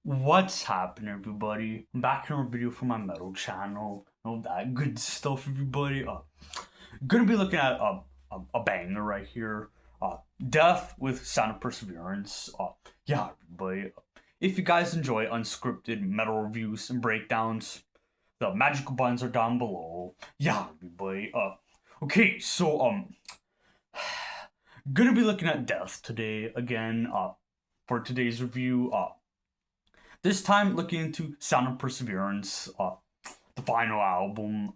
What's happening, everybody? I'm back in a video for my metal channel. All that good stuff, everybody. Gonna be looking at a banger right here. Death with Sound of Perseverance. Yeah, everybody. If you guys enjoy unscripted metal reviews and breakdowns, the magical buttons are down below. Yeah, everybody. Okay, so gonna be looking at Death today again. For today's review. This time looking into Sound of Perseverance, the final album.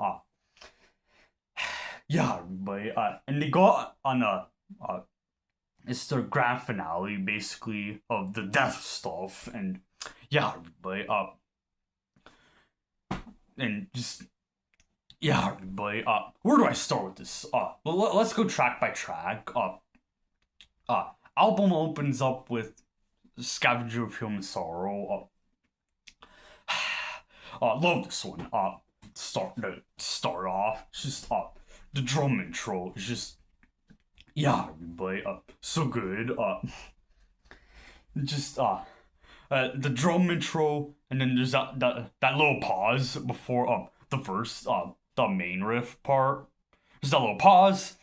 Yeah, everybody. And they got on it's the grand finale basically of the death stuff, and yeah, everybody. And just yeah, everybody. Where do I start with this? Let's go track by track. Album opens up with Scavenger of Human Sorrow. Love this one. Start off, it's just the drum intro is just yeah, everybody. So good. Just the drum intro, and then there's that little pause before the verse, the main riff part. There's that little pause,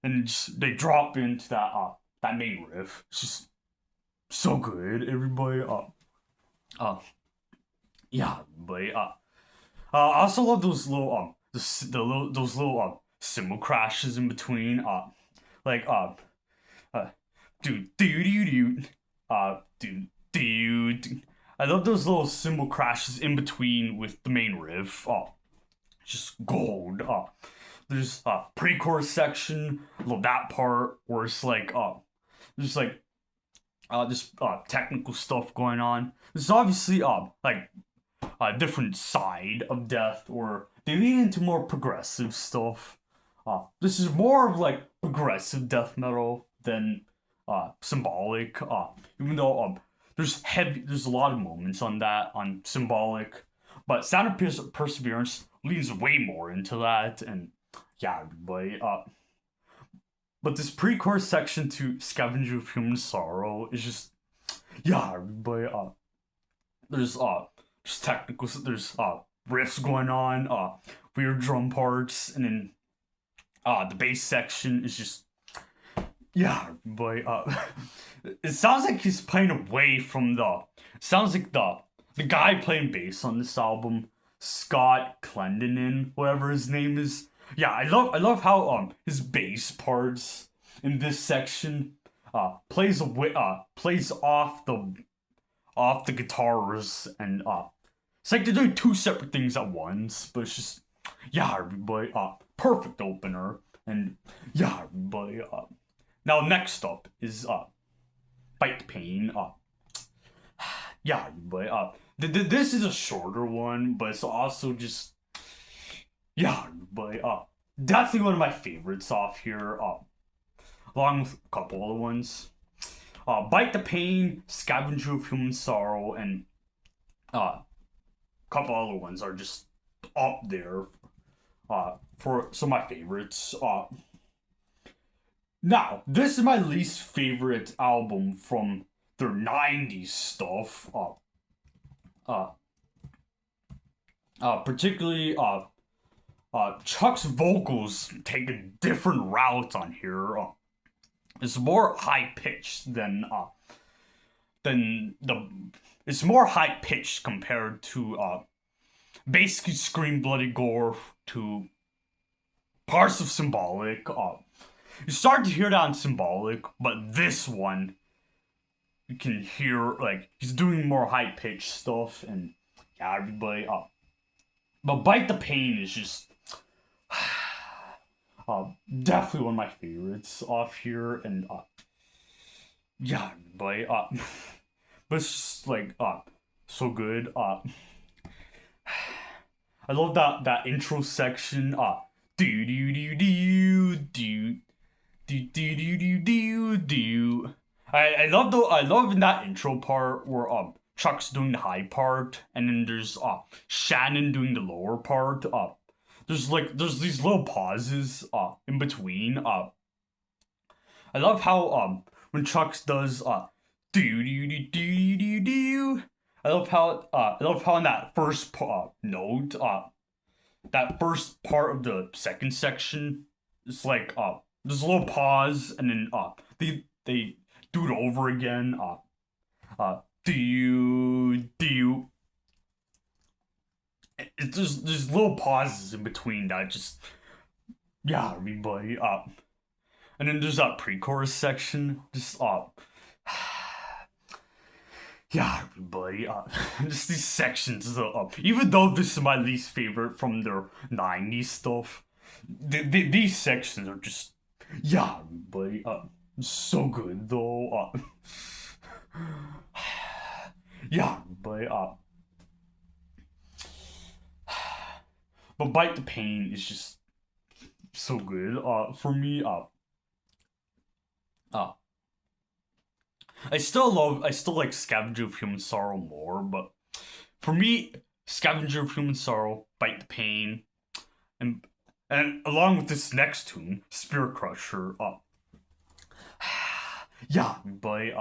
and just, they drop into that main riff. It's just so good, everybody. Yeah, everybody. I also love those little those little cymbal crashes in between. Like do do do do do do. I love those little cymbal crashes in between with the main riff. Just gold. There's pre-chorus section. Love that part where it's like there's like this technical stuff going on. This is obviously like a different side of Death, or they lean into more progressive stuff. This is more of like progressive death metal than Symbolic. Even though there's a lot of moments on Symbolic, but Sound of Perseverance leans way more into that, and yeah, everybody. But this pre-chorus section to Scavenger of Human Sorrow is just yeah, everybody. There's just technical. There's riffs going on, weird drum parts, and then the bass section is just yeah, boy. It sounds like he's playing away from the. Sounds like the guy playing bass on this album, Scott Clendenin, whatever his name is. Yeah, I love how his bass parts in this section plays off the guitars, and it's like they're doing two separate things at once, but it's just yeah, everybody. Perfect opener, and yeah, everybody. Now next up is Bite the Pain. Yeah, everybody. This is a shorter one, but it's also just yeah, everybody. Definitely one of my favorites off here. Along with a couple other ones. Bite the Pain, Scavenger of Human Sorrow, and a couple other ones are just up there for some of my favorites. Now, this is my least favorite album from their 90s stuff. Particularly, Chuck's vocals take a different route on here. It's more high pitched than the. It's more high pitched compared to basically Scream Bloody Gore to parts of Symbolic. You start to hear that on Symbolic, but this one you can hear like he's doing more high pitched stuff, and yeah, everybody. But Bite the Pain is just definitely one of my favorites off here, and yeah, everybody. But it's just like so good. I love that intro section. Do do do do do do do do do do do. I love in that intro part where Chuck's doing the high part, and then there's Shannon doing the lower part. There's these little pauses in between. I love how when Chuck's does do do do do do do. I love how in that first note, that first part of the second section, it's like there's a little pause, and then they do it over again. Do you it's just there's little pauses in between that just, yeah, everybody, and then there's that pre-chorus section, just yeah, everybody, just these sections, even though this is my least favorite from their 90s stuff, these sections are just, yeah, everybody, so good though, yeah, everybody, but Bite the Pain is just so good, for me, uh, I still like Scavenger of Human Sorrow more, but for me, Scavenger of Human Sorrow, Bite the Pain, and along with this next tune, Spirit Crusher, yeah, everybody,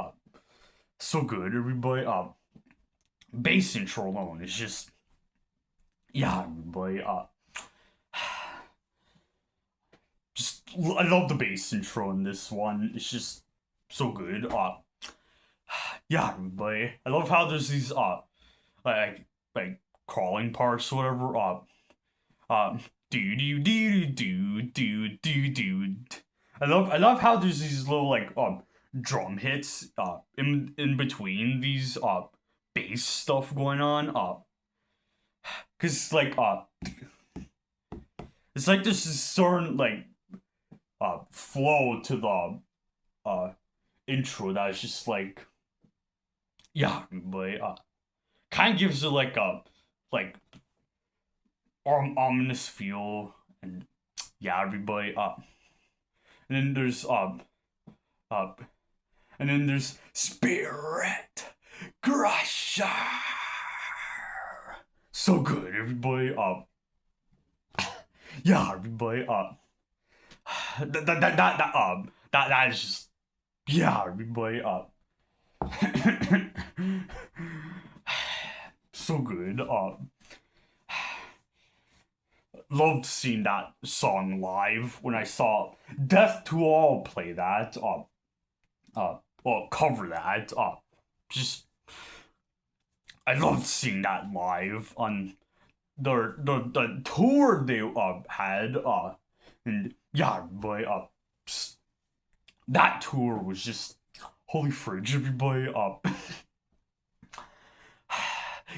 so good, everybody, bass intro alone is just, yeah, everybody, just, I love the bass intro in this one, it's just so good, yeah, everybody, I love how there's these, like crawling parts or whatever. Do do do do do do do. I love how there's these little like drum hits in between these bass stuff going on. Cause like it's like there's this certain like flow to the intro that is just like, yeah, but kind of gives it like a like ominous feel, and yeah, everybody, and then there's uh and then there's Spirit Crusher, so good, everybody, yeah, everybody, that is just, yeah, everybody, so good, loved seeing that song live when I saw Death to All play that, well, cover that, just, I loved seeing that live on the tour they, had, and yeah, everybody, that tour was just, holy fridge, everybody,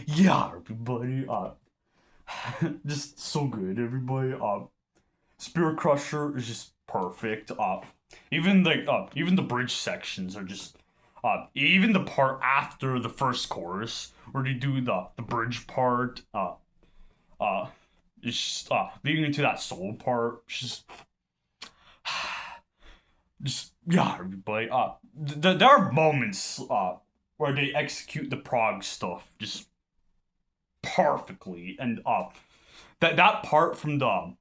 yeah, everybody, just so good, everybody. Spirit Crusher is just perfect. Even the bridge sections are just, even the part after the first chorus where they do the bridge part, it's just leading into that solo part. It's just yeah, everybody. There are moments where they execute the prog stuff just perfectly, and that part the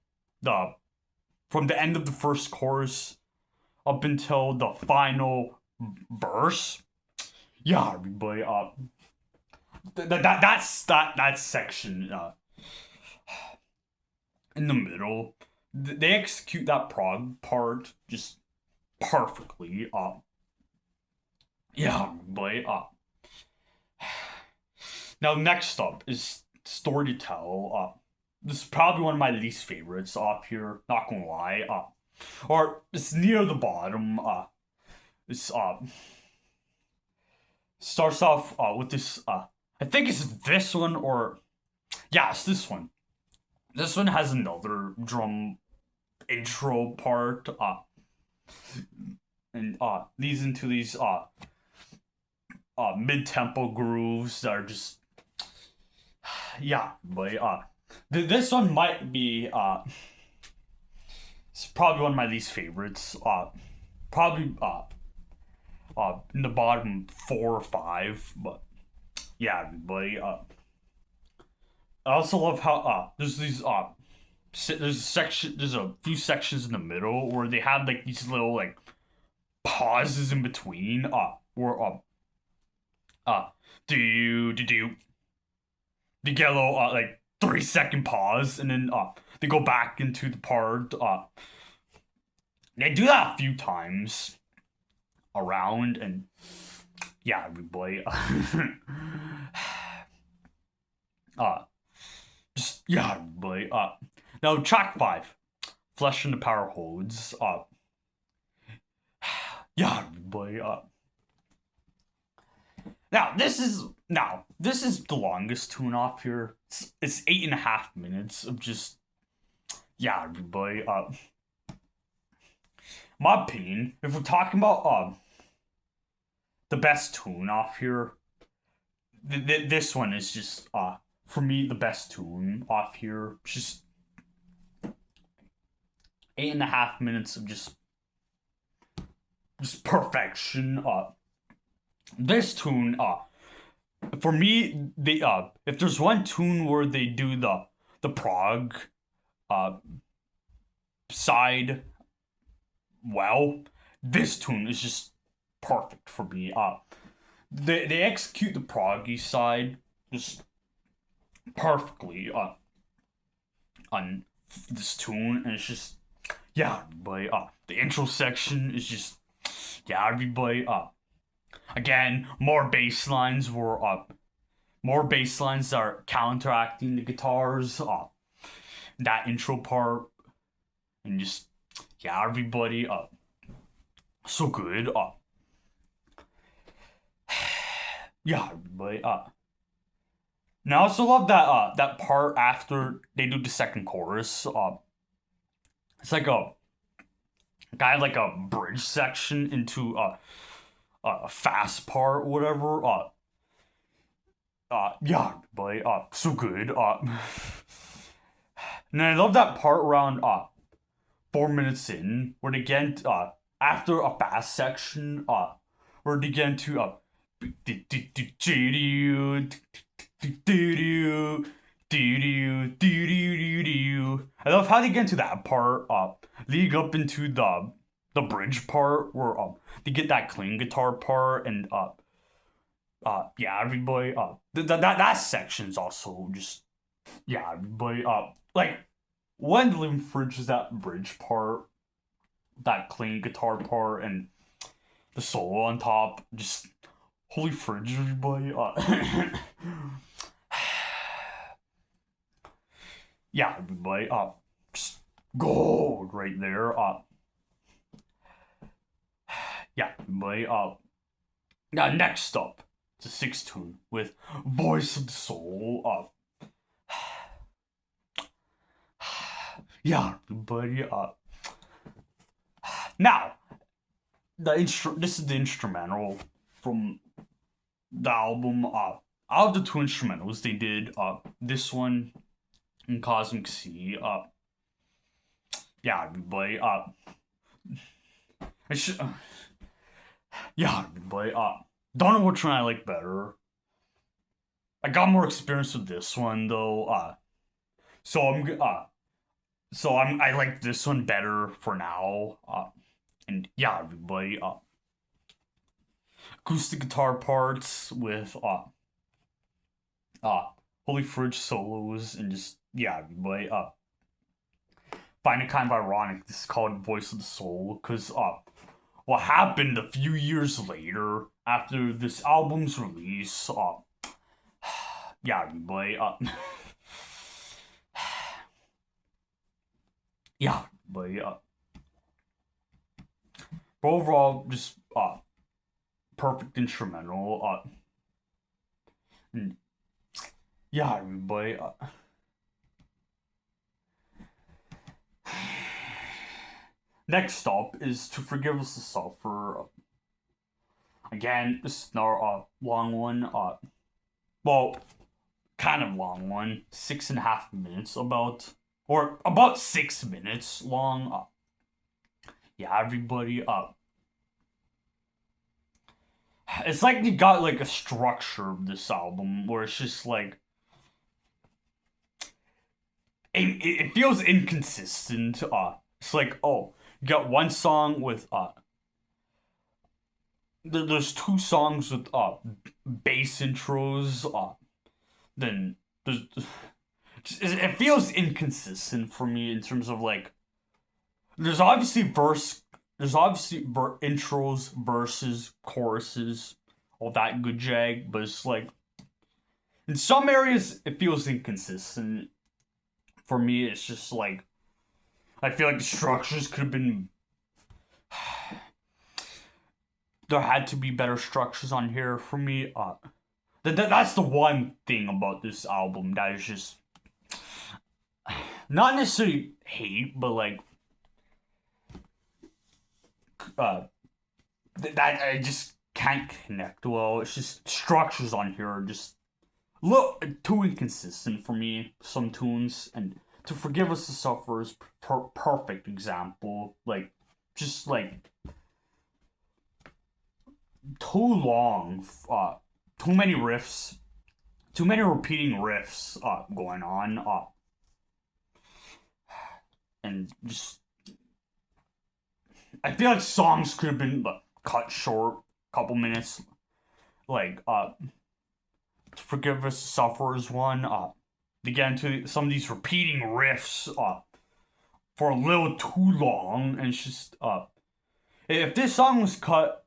from the end of the first chorus up until the final verse, yeah, everybody, that section in the middle, they execute that prog part just perfectly, yeah, everybody, now next up is Story to Tell. This is probably one of my least favorites off here, not gonna lie. Or it's near the bottom. It's starts off with this, I think it's this one, or yeah, it's this one. This one has another drum intro part, and leads into these mid-tempo grooves that are just, yeah, but this one might be it's probably one of my least favorites. Probably in the bottom 4 or 5, but yeah, everybody. I also love how there's these there's a few sections in the middle where they have like these little like pauses in between, where Uh, do they get a little like 3 second pause, and then they go back into the part. They do that a few times around, and yeah, everybody. uh, just yeah, everybody. Now track 5, Flesh and the Power Holds. Yeah, everybody. Now this is the longest tune off here. It's 8.5 minutes of just yeah, everybody. My opinion, if we're talking about the best tune off here, this one is just for me the best tune off here. Just 8.5 minutes of just perfection. This tune for me they if there's one tune where they do the prog uh side well, this tune is just perfect for me. They execute the proggy side just perfectly on this tune, and it's just yeah, everybody. The intro section is just yeah, everybody. Again, more bass lines were more bass lines are counteracting the guitars. That intro part, and just yeah, everybody. So good. Yeah, everybody. And I also love that part after they do the second chorus. It's like a guy like a bridge section into a fast part, whatever. Yeah, but so good. And I love that part around 4 minutes in, where they get after a fast section, where they get into I love how they get into that part, leading up into the bridge part where they get that clean guitar part, and yeah, everybody that section's also just yeah, everybody like when Lim Fridge that bridge part, that clean guitar part, and the solo on top, just holy fridge, everybody. Yeah, everybody. Just gold right there. Yeah, everybody. Now next up, it's a 6 tune with Voice of the Soul. Yeah, everybody. Now this is the instrumental from the album. Out of the 2 instrumentals they did, this one and Cosmic Sea. Yeah, everybody. I should. Yeah, everybody. Don't know which one I like better. I got more experience with this one though. So I like this one better for now. And yeah, everybody. Acoustic guitar parts with Holy Fridge solos, and just yeah, everybody. Find it kind of ironic this is called Voice of the Soul, because what happened a few years later after this album's release, yeah, everybody. Yeah, everybody. But overall, just perfect instrumental. And yeah, everybody. Next up is To Forgive Us the Suffer. Again, this is another long one. Well, kind of long one. 6.5 minutes about. Or about 6 minutes long. Yeah, everybody. It's like you got like a structure of this album where it's just like. It feels inconsistent. It's like, oh, you got one song with there's two songs with bass intros. Then there's it feels inconsistent for me in terms of like there's obviously intros, verses, choruses, all that good jag, but it's like in some areas it feels inconsistent. For me, it's just like I feel like the structures could have been. There had to be better structures on here for me. That's the one thing about this album that is just not necessarily hate, but like that I just can't connect well. It's just structures on here are just look too inconsistent for me. Some tunes and to forgive us the suffer is perfect example. Like just like too long. Too many riffs. Too many repeating riffs going on. And just I feel like songs could have been like, cut short, couple minutes. Like Forgive Us the Sufferers one. To get into some of these repeating riffs for a little too long, and it's just if this song was cut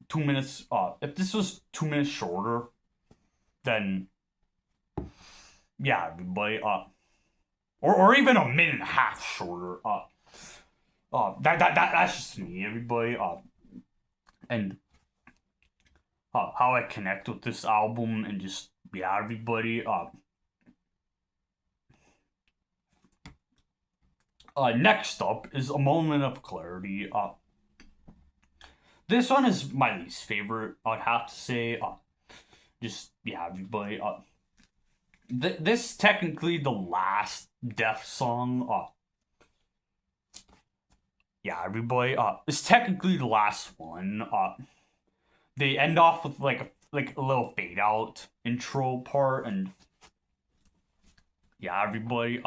2 minutes, if this was 2 minutes shorter, then yeah, everybody, or even a minute and a half shorter, that's just me, everybody, and how I connect with this album, and just yeah, everybody, next up is A Moment of Clarity. This one is my least favorite, I'd have to say. Just yeah, everybody. This technically the last Death song. Yeah, everybody. It's technically the last one. They end off with like a little fade out intro part, and yeah, everybody.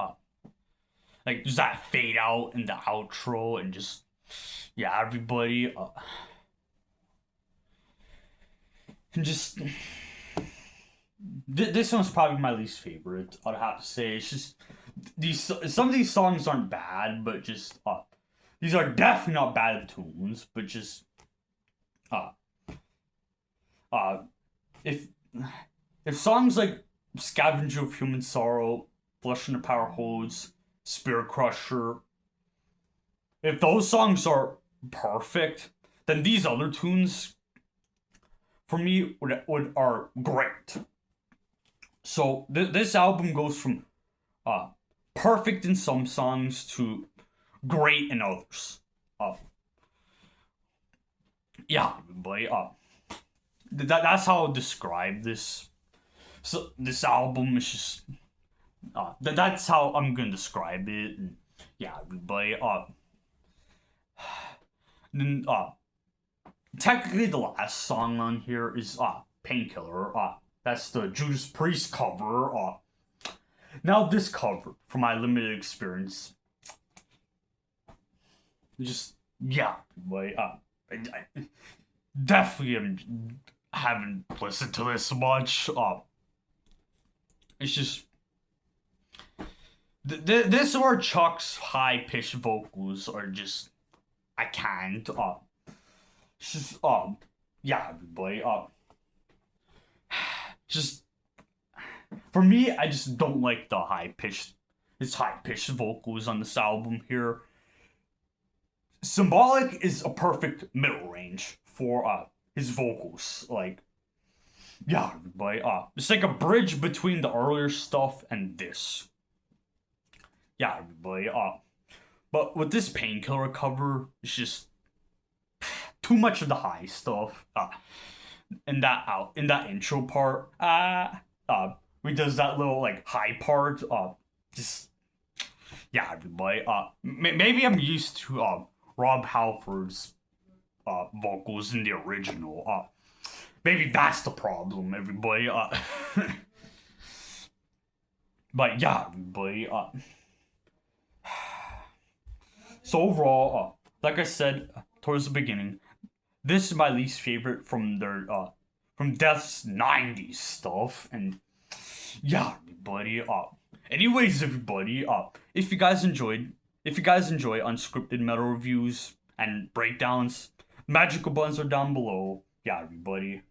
Like there's that fade out in the outro, and just yeah, everybody. And just this one's probably my least favorite. I'd have to say it's just some of these songs aren't bad, but just these are definitely not bad tunes, but just uh uh if songs like Scavenger of Human Sorrow, Flesh and the Power Holds, Spirit Crusher, if those songs are perfect, then these other tunes for me would are great. So this album goes from perfect in some songs to great in others. Yeah, but that's how I'll describe this. So this album is just that's how I'm gonna describe it. And yeah, but then technically the last song on here is Painkiller. That's the Judas Priest cover. Now this cover, from my limited experience, just yeah, but I definitely haven't listened to this much. It's just this or Chuck's high pitched vocals are just I can't. It's just yeah, everybody. Just for me, I just don't like the high pitched vocals on this album here. Symbolic is a perfect middle range for his vocals. Like yeah, everybody. It's like a bridge between the earlier stuff and this. Yeah, everybody. But with this Painkiller cover, it's just too much of the high stuff. In that intro part, we does that little like high part. Just yeah, everybody. Maybe I'm used to Rob Halford's vocals in the original. Maybe that's the problem, everybody. But yeah, everybody. So overall, like I said towards the beginning, this is my least favorite from from Death's '90s stuff, and yeah, everybody. Anyways, everybody. If you guys enjoy unscripted metal reviews and breakdowns, magical buttons are down below. Yeah, everybody.